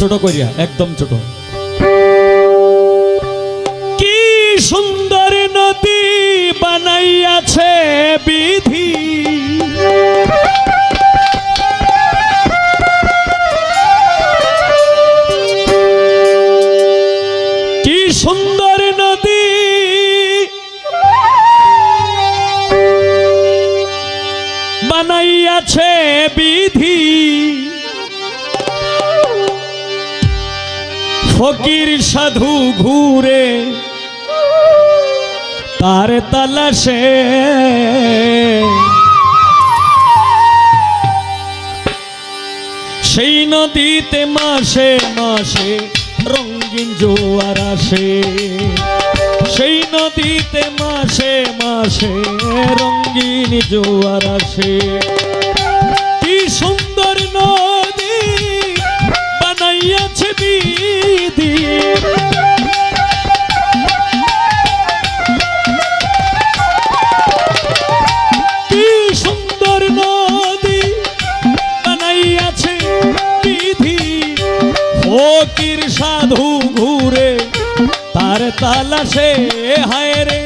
ছোট করিয়া একদম ছোট। কি সুন্দর নদী বানাইয়াছে বিধি, কি সুন্দর নদী বানাইয়াছে বিধি, ফকির সাধু ঘুরে তার তালাশে, সেই নদীতে মাসে মাসে রঙিন জোয়ার আসে, সেই নদীতে মাসে মাসে রঙিন জোয়ার আসে। কি সুন্দর নদী বানাইয়াছে বিধি, কি সুন্দর নদী বানাইয়াছে বিধি, ফকির সাধু ঘুরে তার তালাশে, হায় রে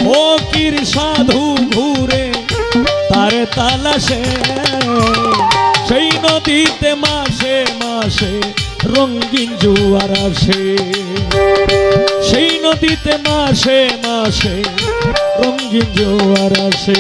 ফকির সাধু ঘুরে তার তালাশে, সেই নদীতে মাসে মাসে রঙিন জোয়ার আসে, সেই নদীতে মাসে মাসে রঙিন জোয়ার আসে।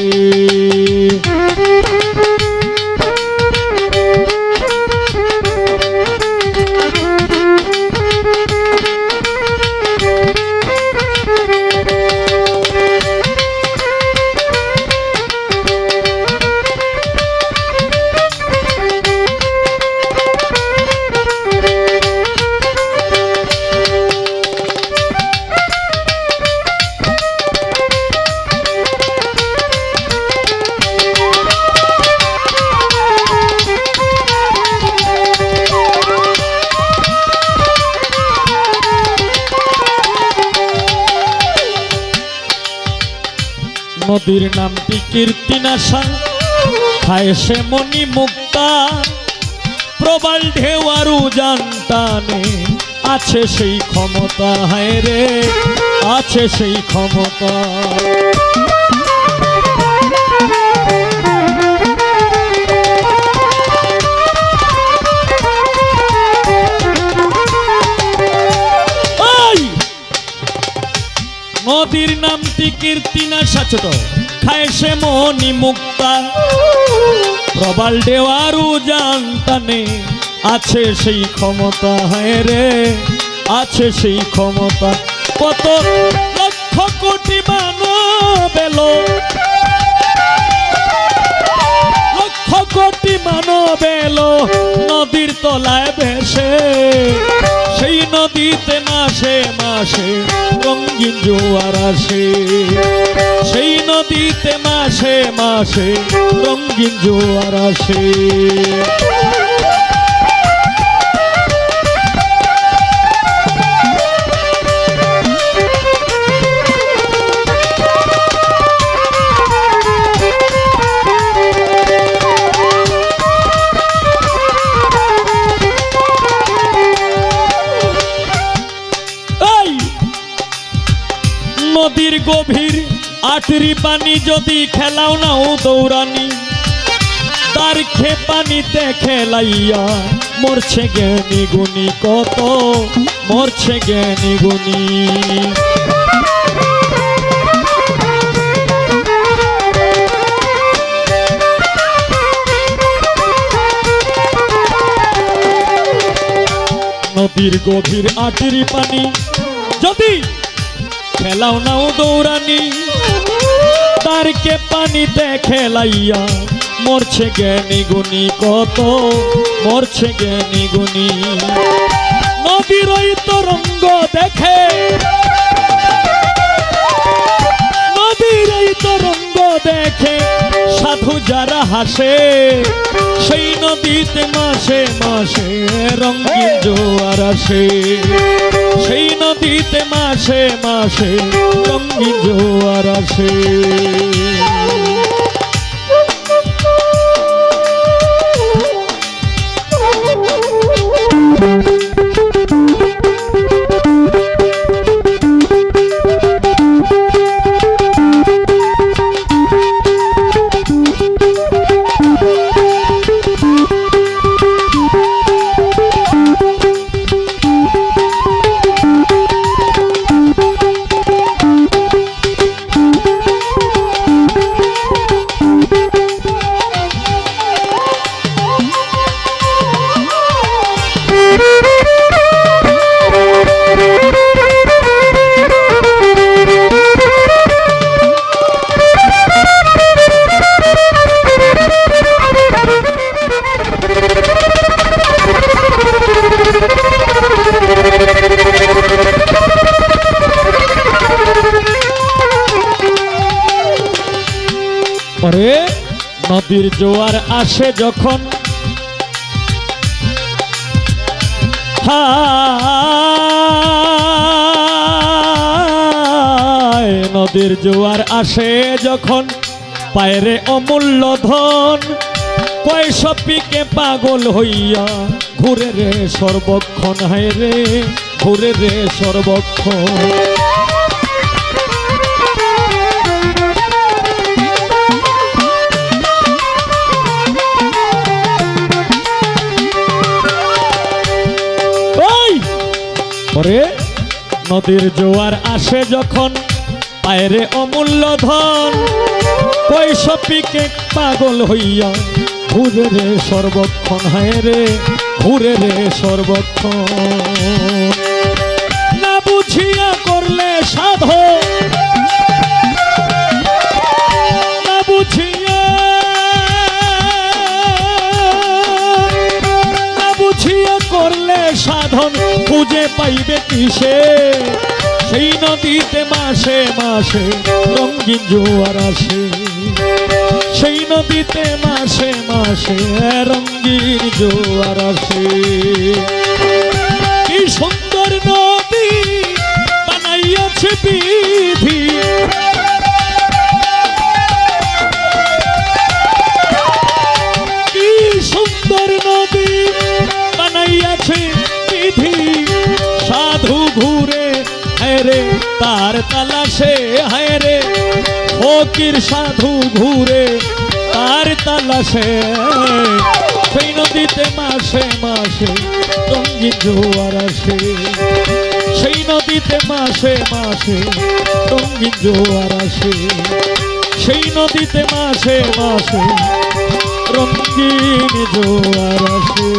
নদীর নামটি কীর্তিনাশা, খায় সে মণি মুক্তা, প্রবল ঢেউ আর উজান টানে আছে সেই ক্ষমতা, হায় রে আছে সেই ক্ষমতা। নদীর নামটি কীর্তিনাশা, ছোট খায় সে মণি মুক্তা, প্রবল ঢেউ আর উজান টানে আছে সেই ক্ষমতা, হায় রে আছে সেই ক্ষমতা। কত লক্ষ কোটি মানব এলো, লক্ষ কোটি মানব এলো নদীর তলায় ভেসে, সেই নদীতে মাসে মাসে রঙিন জোয়ার আসে, সেই নদীতে মাসে মাসে রঙিন জোয়ার আসে। নদীর গভীর আটরি পানি যদি খেলাও নাও দৌড়ানি, তার খে পানিতে খেলাইয়া মরছে জ্ঞানী গুণী, কত মরছে জ্ঞানী গুণী। নদীর গভীর আটরি পানি যদি খেলাও নাও দৌড়ানি, তার কে পানিতে খেলাইয়া মরছে জ্ঞানী গুণী, কত মরছে জ্ঞানী গুণী। নদীর ওই তরঙ্গ দেখে, নদীর ওই তরঙ্গ দেখে সাধু যারা হাসে, সেই নদীতে মাসে মাসে রঙিন জোয়ার আসে, সেই নদীতে মাসে মাসে রঙিন জোয়ার আসে। ওরে নদীর জোয়ার আসে যখন হায় নদীর জোয়ার আসে যখন পায়রে অমূল্য ধন কয়সব পিকে পাগল হইয়া ঘুরে রে সর্বক্ষণ হায় রে ঘুরে রে সর্বক্ষণ ওরে নদীর জোয়ার আসে যখন পায়রে অমূল্য ধন কয়সব পিকে পাগল হইয়া ঘুরে রে সর্বক্ষণ হায় রে ঘুরে রে সর্বক্ষণ না বুঝিয়া করলে সাধো না বুঝিয়া না বুঝিয়া করলে সাধন খুঁজে পাইবে কিসে সেই নদীতে মাসে মাসে রঙিন জোয়ার আসে সেই নদীতে মাসে মাসে রঙিন জোয়ার আসে কি সুন্দর নদী বানাইয়াছে বিধি কি সুন্দর নদী বানাইয়াছে বিধি সাধু ঘুরে হায় রে তার তালাশে হায় রে ফকির সাধু ঘুরে তার তালাশে সেই নদীতে মাসে মাসে রঙিন জোয়ার আসে সেই নদীতে মাসে মাসে রঙিন জোয়ার আসে সেই নদীতে মাসে মাসে রঙিন জোয়ার আসে।